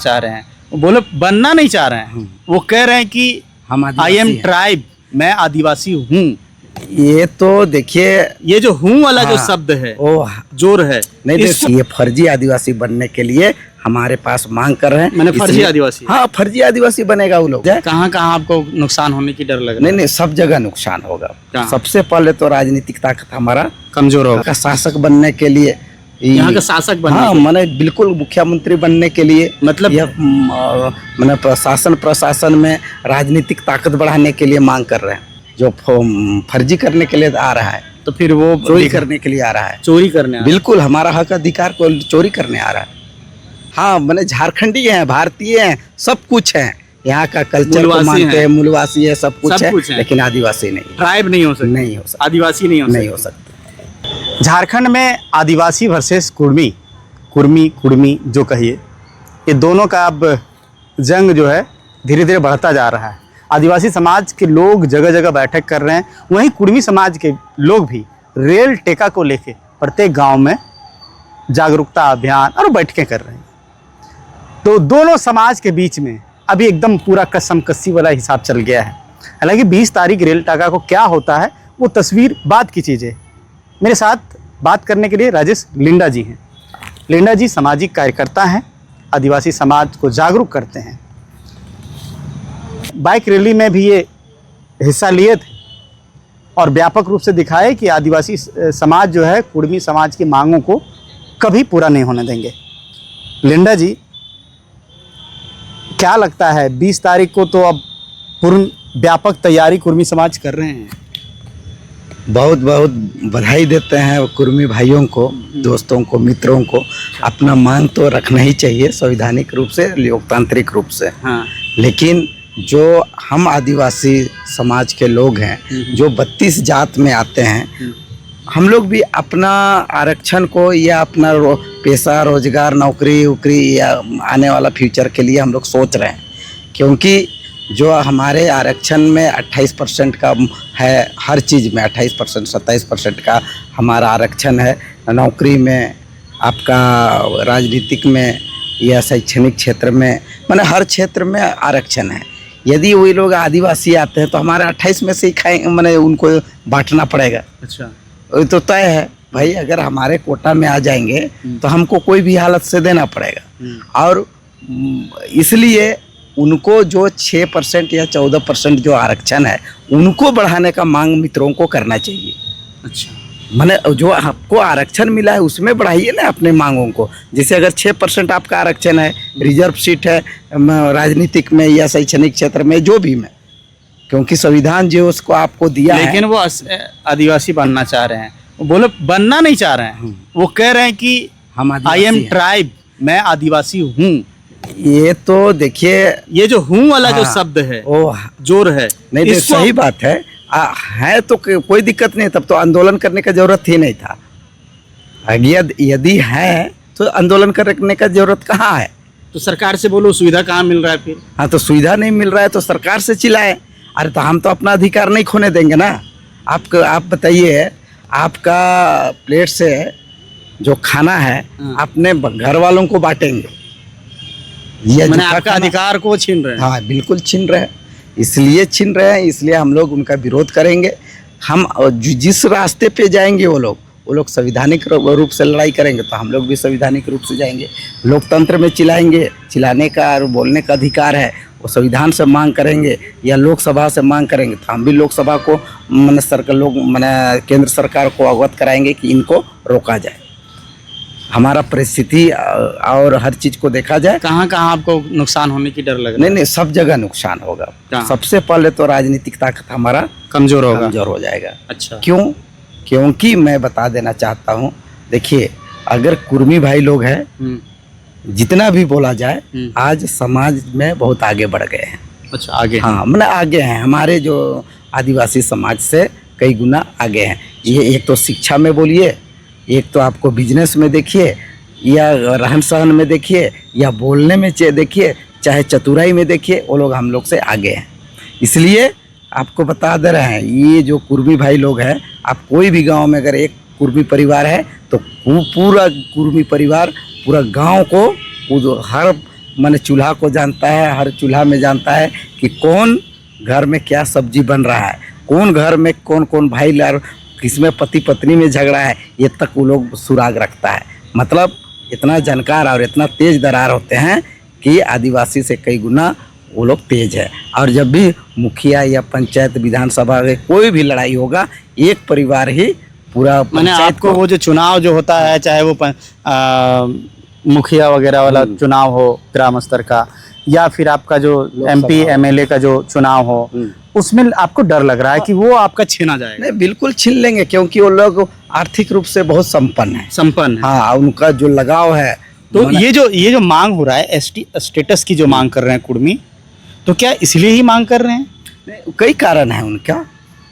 चाह रहे हैं, वो बोले बनना नहीं चाह रहे हैं। वो कह रहे हैं कि हम आई एम ट्राइब, मैं आदिवासी हूँ। ये तो देखिए, ये जो हूँ वाला जो हाँ, शब्द है वो जोर है नहीं देखिए, ये फर्जी आदिवासी बनने के लिए हमारे पास मांग कर रहे हैं। मैंने फर्जी इसलिए- आदिवासी। हाँ, फर्जी आदिवासी बनेगा वो लोग। कहाँ कहाँ आपको नुकसान होने की डर लग रहा नहीं है? नहीं, सब जगह नुकसान होगा। कहाँ? सबसे पहले तो राजनीतिक ताकत हमारा कमजोर होगा। का शासक बनने के लिए, यहाँ का शासक बनने हाँ के लिए। मैंने बिल्कुल मुख्यमंत्री बनने के लिए, मतलब मैंने प्रशासन में राजनीतिक ताकत बढ़ाने के लिए मांग कर रहे हैं। जो फर्जी करने के लिए आ रहा है, तो फिर वो चोरी करने के लिए आ रहा है, चोरी करने आ रहा है। बिल्कुल हमारा हक अधिकार को चोरी करने आ रहा है। हाँ, मैंने झारखंडी हैं, भारतीय हैं, सब कुछ हैं, यहाँ का कल्चर को मानते हैं, मूलवासी है, सब कुछ है, लेकिन आदिवासी नहीं। ट्राइब नहीं हो सकता, नहीं हो सकता, आदिवासी नहीं हो सकता। झारखंड में आदिवासी वर्सेस कुर्मी, कुर्मी जो कहिए, ये दोनों का अब जंग जो है धीरे धीरे बढ़ता जा रहा है। आदिवासी समाज के लोग जगह जगह बैठक कर रहे हैं, वहीं कुर्मी समाज के लोग भी रेल टेका को लेके प्रत्येक गांव में जागरूकता अभियान और बैठकें कर रहे हैं। तो दोनों समाज के बीच में अभी एकदम पूरा कसम कस्सी वाला हिसाब चल गया है। हालांकि 20 तारीख रेल टाका को क्या होता है वो तस्वीर बाद की चीज़ है। मेरे साथ बात करने के लिए राजेश लिंडा जी हैं। लिंडा जी सामाजिक कार्यकर्ता हैं, आदिवासी समाज को जागरूक करते हैं। बाइक रैली में भी ये हिस्सा लिए थे और व्यापक रूप से दिखाए कि आदिवासी समाज जो है कुर्मी समाज की मांगों को कभी पूरा नहीं होने देंगे। लिंडा जी, क्या लगता है 20 तारीख को तो अब पूर्ण व्यापक तैयारी कुर्मी समाज कर रहे हैं? बहुत बहुत बधाई देते हैं कुर्मी भाइयों को, दोस्तों को, मित्रों को। अपना मांग तो रखना ही चाहिए संवैधानिक रूप से, लोकतांत्रिक रूप से। हाँ। लेकिन जो हम आदिवासी समाज के लोग हैं, जो 32 जात में आते हैं, हम लोग भी अपना आरक्षण को या अपना पेशा, रोजगार, नौकरी उकरी या आने वाला फ्यूचर के लिए हम लोग सोच रहे हैं। क्योंकि जो हमारे आरक्षण में 28% का है, हर चीज़ में 28%, 27% का हमारा आरक्षण है। नौकरी में, आपका राजनीतिक में या शैक्षणिक क्षेत्र में, माने हर क्षेत्र में आरक्षण है। यदि वही लोग आदिवासी आते हैं तो हमारे 28 में से ही खाएंगे, माने उनको बांटना पड़ेगा। अच्छा, तो तय है भाई, अगर हमारे कोटा में आ जाएंगे तो हमको कोई भी हालत से देना पड़ेगा। और इसलिए उनको जो 6% या 14% जो आरक्षण है, उनको बढ़ाने का मांग मित्रों को करना चाहिए। अच्छा, माने जो आपको आरक्षण मिला है उसमें बढ़ाइए ना अपने मांगों को। जैसे अगर 6% आपका आरक्षण है, रिजर्व सीट है राजनीतिक में या शैक्षणिक क्षेत्र में, जो भी में, क्योंकि संविधान जो उसको आपको दिया है। लेकिन वो आदिवासी बनना चाह रहे हैं, वो बोले बनना नहीं चाह रहे हैं। वो कह रहे हैं कि हम आई एम ट्राइब, मैं आदिवासी हूँ। ये तो देखिए, ये जो हूँ वाला जो हाँ, शब्द है वो जोर है। नहीं नहीं, सही बात है। है तो कोई दिक्कत नहीं, तब तो आंदोलन करने का जरूरत ही नहीं था। यदि है तो आंदोलन करने का जरूरत कहाँ है? तो सरकार से बोलो, सुविधा कहाँ मिल रहा है फिर? हाँ, तो सुविधा नहीं मिल रहा है तो सरकार से चिल्लाए। अरे तो हम तो अपना अधिकार नहीं खोने देंगे ना। आप बताइए, आपका प्लेट से जो खाना है अपने घर वालों को बांटेंगे, मैंने आपका अधिकार को छीन रहे हैं। हाँ, बिल्कुल छीन रहे हैं। इसलिए छीन रहे हैं, इसलिए हम लोग उनका विरोध करेंगे। हम जिस रास्ते पे जाएंगे वो लोग संवैधानिक रूप से लड़ाई करेंगे, तो हम लोग भी संवैधानिक रूप से जाएंगे। लोकतंत्र में चिल्लाएंगे, चिल्लाने का और बोलने का अधिकार है। वो संविधान से मांग करेंगे या लोकसभा से मांग करेंगे, तो हम भी लोकसभा को केंद्र सरकार को अवगत कराएंगे कि इनको रोका जाए। हमारा परिस्थिति और हर चीज को देखा जाए। कहाँ कहाँ आपको नुकसान होने की डर लग रहा है? नहीं नहीं, सब जगह नुकसान होगा। सबसे पहले तो राजनीतिक ताकत हमारा कमजोर हो जाएगा। अच्छा, क्यों? क्योंकि मैं बता देना चाहता हूँ, देखिए, अगर कुर्मी भाई लोग हैं, जितना भी बोला जाए, आज समाज में बहुत आगे बढ़ गए हैं। अच्छा, आगे? हाँ, मतलब आगे हैं। हमारे जो आदिवासी समाज से कई गुना आगे हैं। ये एक तो शिक्षा में बोलिए, एक तो आपको बिजनेस में देखिए, या रहन सहन में देखिए, या बोलने में देखिए, चाहे चतुराई में देखिए, वो लोग हम लोग से आगे हैं। इसलिए आपको बता दे रहे हैं, ये जो कुर्मी भाई लोग हैं, आप कोई भी गांव में अगर एक कुर्मी परिवार है तो पूरा कुर्मी परिवार पूरा गांव को हर मैंने चूल्हा को जानता है, हर चूल्हा में जानता है कि कौन घर में क्या सब्जी बन रहा है, कौन घर में कौन कौन भाई लार, किसमें पति पत्नी में झगड़ा है, ये तक वो लोग सुराग रखता है। मतलब इतना जानकार और इतना तेज दरार होते हैं कि आदिवासी से कई गुना वो लोग तेज है। और जब भी मुखिया या पंचायत विधानसभा में कोई भी लड़ाई होगा, एक परिवार ही पूरा मैंने पंचायत आपको वो जो चुनाव जो होता है, चाहे वो मुखिया वगैरह वाला चुनाव हो ग्राम स्तर का, या फिर आपका जो MP MLA का जो चुनाव हो, उसमें आपको डर लग रहा है कि वो आपका छीना जाएगा? नहीं, बिल्कुल छीन लेंगे, क्योंकि वो लोग आर्थिक रूप से बहुत संपन्न है। संपन्न है। हाँ, उनका जो लगाव है। तो ये जो मांग हो रहा है ST स्टेटस की जो मांग कर रहे हैं कुर्मी, तो क्या इसलिए ही मांग कर रहे हैं? नहीं, कई कारण है उनका,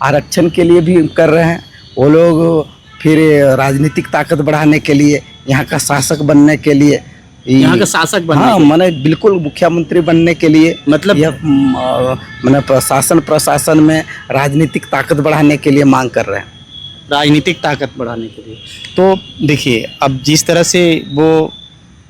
आरक्षण के लिए भी कर रहे हैं वो लोग, फिर राजनीतिक ताकत बढ़ाने के लिए, यहाँ का शासक बनने के लिए, यहाँ का शासक बनने हाँ, के लिए। मैंने बिल्कुल मुख्यमंत्री बनने के लिए, मतलब मैंने प्रशासन में राजनीतिक ताकत बढ़ाने के लिए मांग कर रहे हैं। राजनीतिक ताकत बढ़ाने के लिए। तो देखिए, अब जिस तरह से वो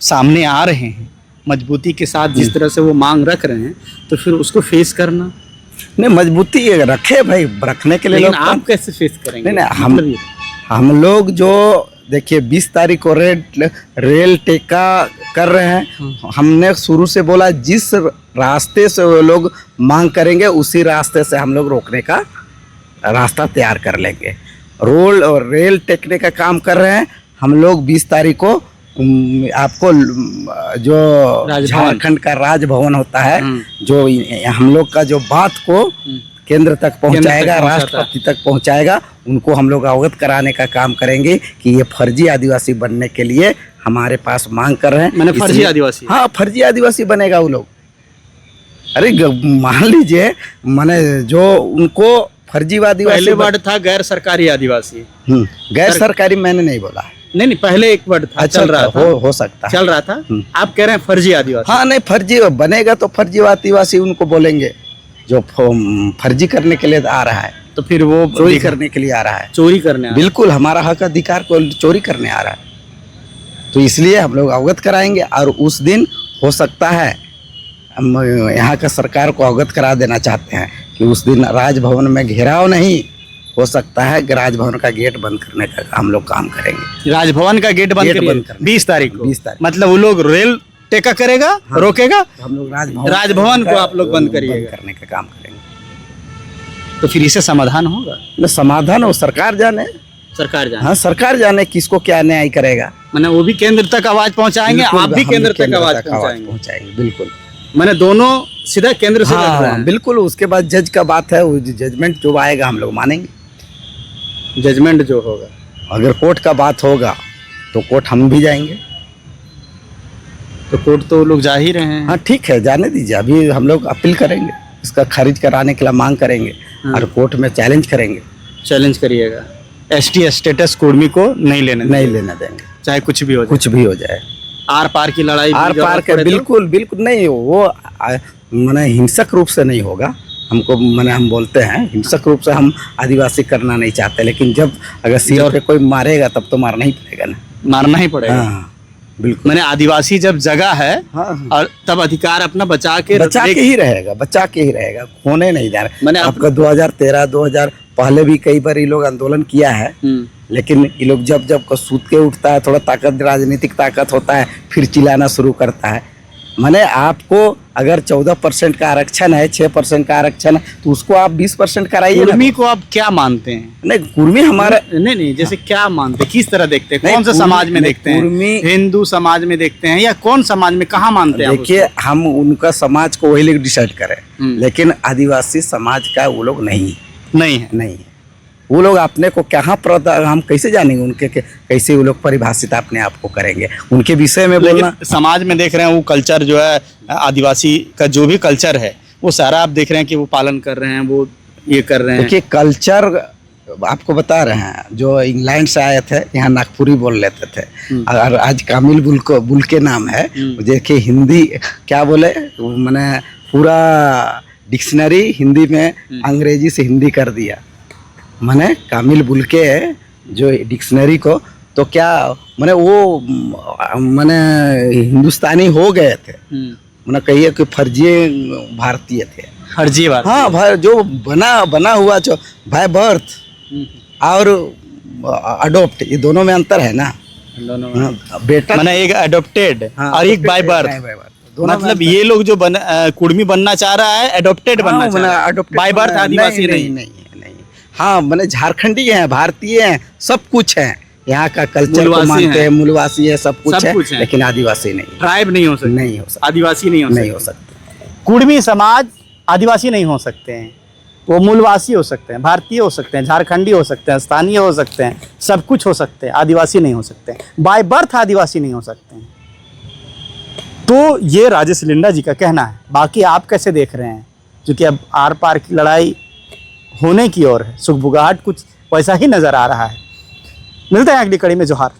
सामने आ रहे हैं, मजबूती के साथ जिस तरह से वो मांग रख रहे हैं, तो फिर उसको फेस करना। नहीं, मजबूती रखे भाई, रखने के लिए लेकिन लोग आप कैसे फेस करेंगे? नहीं, मतलब ये। हम लोग जो देखिए 20 तारीख को रेल टेका कर रहे हैं। हमने शुरू से बोला जिस रास्ते से वो लोग मांग करेंगे उसी रास्ते से हम लोग रोकने का रास्ता तैयार कर लेंगे। रोड और रेल टेकने का काम कर रहे हैं हम लोग। 20 तारीख को आपको जो झारखंड का राजभवन होता है, जो हम लोग का जो बात को केंद्र तक पहुंचाएगा, राष्ट्रपति तक पहुंचाएगा, उनको हम लोग अवगत कराने का काम करेंगे कि ये फर्जी आदिवासी बनने के लिए हमारे पास मांग कर रहे हैं। मैंने फर्जी आदिवासी? हाँ, फर्जी आदिवासी बनेगा वो लोग। अरे मान लीजिए, मैंने जो उनको फर्जीवादी, पहले वर्ड था गैर सरकारी आदिवासी। गैर सरकारी मैंने नहीं बोला। नहीं, पहले एक वर्ड था, चल रहा था, हो सकता है, चल रहा था। आप कह रहे हैं फर्जी आदिवासी? हाँ, नहीं, फर्जी बनेगा तो फर्जी आदिवासी उनको बोलेंगे जो फर्जी करने के लिए आ रहा है। तो फिर वो चोरी करने के लिए आ रहा है, चोरी करने बिल्कुल हमारा हक अधिकार को चोरी करने आ रहा है। तो इसलिए हम लोग अवगत कराएंगे। और उस दिन हो सकता है, हम यहाँ का सरकार को अवगत करा देना चाहते हैं कि उस दिन राजभवन में घेराव नहीं हो सकता है, कि राजभवन का गेट बंद करने का हम लोग काम करेंगे। राजभवन का गेट बंद करना 20 तारीख को। 20 तारीख मतलब वो लोग रेल टेका करेगा, रोकेगा, हम लोग राजभवन को आप लोग बंद करिएगा, करने का काम करेंगे। तो फिर इससे समाधान होगा? न समाधान हो, सरकार जाने। सरकार जाने। हाँ, सरकार जाने किसको क्या न्याय करेगा। मैंने वो भी केंद्र तक आवाज पहुंचाएंगे, आप भी केंद्र तक आवाज पहुंचाएंगे। बिल्कुल, मैंने दोनों सीधा केंद्र से लड़ रहे हाँ, हैं। बिल्कुल। उसके बाद जज का बात है, वो जजमेंट जो आएगा हम लोग मानेंगे। जजमेंट जो होगा, अगर कोर्ट का बात होगा तो कोर्ट हम भी जाएंगे। तो कोर्ट तो लोग जा ही रहे हैं। हाँ, ठीक है, जाने दीजिए। अभी हम लोग अपील करेंगे, इसका खारिज कराने के लिए मांग करेंगे और कोर्ट में चैलेंज करेंगे। चैलेंज करिएगा। ST स्टेटस कुर्मी को नहीं लेने देंगे, चाहे कुछ भी हो जाए। कुछ भी हो जाए। आर पार की लड़ाई, आर पार के बिल्कुल नहीं, वो मैंने हिंसक रूप से नहीं होगा। हमको मैंने हम बोलते हैं हिंसक रूप से हम आदिवासी करना नहीं चाहते, लेकिन जब अगर सिर पे कोई मारेगा तब तो मारना ही पड़ेगा ना। मारना ही पड़ेगा। हाँ, बिल्कुल। मैंने आदिवासी जब जगह है, हाँ, और तब अधिकार अपना बचा के ही रहेगा, खोने नहीं जा रहा। मैंने आपका 2013 2000 पहले भी कई बार ये लोग आंदोलन किया है, लेकिन ये लोग जब सूत के उठता है, थोड़ा ताकत, राजनीतिक ताकत होता है, फिर चिल्लाना शुरू करता है। मैंने आपको अगर 14% का आरक्षण है, 6% का आरक्षण है, तो उसको आप 20% कराइए। कुर्मी को आप क्या मानते हैं? नहीं, कुर्मी हमारा नहीं, जैसे क्या मानते हैं, किस तरह देखते हैं, कौन सा समाज में देखते हैं? हिंदू समाज में देखते हैं या कौन समाज में, कहाँ मानते हैं? देखिए, हम उनका समाज को वही लोग डिसाइड करें, लेकिन आदिवासी समाज का वो लोग नहीं है। वो लोग अपने को कहाँ हम कैसे जानेंगे उनके कैसे वो लोग परिभाषित अपने आप को करेंगे उनके विषय में बोलना। समाज में देख रहे हैं वो कल्चर जो है, आदिवासी का जो भी कल्चर है, वो सारा आप देख रहे हैं कि वो पालन कर रहे हैं, वो ये कर रहे हैं। देखिए, कल्चर आपको बता रहे हैं, जो इंग्लैंड से आए थे यहाँ नागपुरी बोल लेते थे, और आज कामिल बुल के नाम है। देखिए, हिंदी क्या बोले, मैंने पूरा डिक्शनरी हिंदी में अंग्रेजी से हिंदी कर दिया। मैंने कामिल बुल के जो डिक्शनरी को, तो क्या मैंने वो मैंने हिंदुस्तानी हो गए थे, मतलब कहिए कि फर्जी भारतीय थे। फर्जी बात। हाँ, जो बना हुआ जो बाय बर्थ और अडोप्ट, ये दोनों में अंतर है ना। दोनों हाँ, बेटा मैंने एक अडॉप्टेड हाँ, और एक बाय बर्थ। दोनों में मतलब अंतर ये लोग जो कुर्मी बनना चाह रहा है एडॉप्टेड बनना चाह रहा है, बाय बर्थ आदिवासी नहीं। नहीं। हाँ, मैंने झारखंडी हैं, भारतीय हैं, सब कुछ हैं, यहाँ का कल्चर को मूलवासी मानते हैं। हैं, मूलवासी है, सब कुछ सब कुछ है, है। लेकिन आदिवासी नहीं। ट्राइब नहीं हो सकते, नहीं हो सकता, आदिवासी नहीं हो नहीं सकते। हो सकता। कुर्मी समाज आदिवासी नहीं हो सकते हैं, वो मूलवासी हो सकते हैं, भारतीय हो सकते हैं, झारखंडी हो सकते हैं, स्थानीय हो सकते हैं, सब कुछ हो सकते हैं, आदिवासी नहीं हो सकते, बाय बर्थ आदिवासी नहीं हो सकते हैं। तो ये राजेश लिंडा जी का कहना है। बाकी आप कैसे देख रहे हैं? क्योंकि अब आर पार की लड़ाई होने की ओर है, सुखबुगाहट कुछ वैसा ही नज़र आ रहा है। मिलते हैं अगली कड़ी में। जोहार।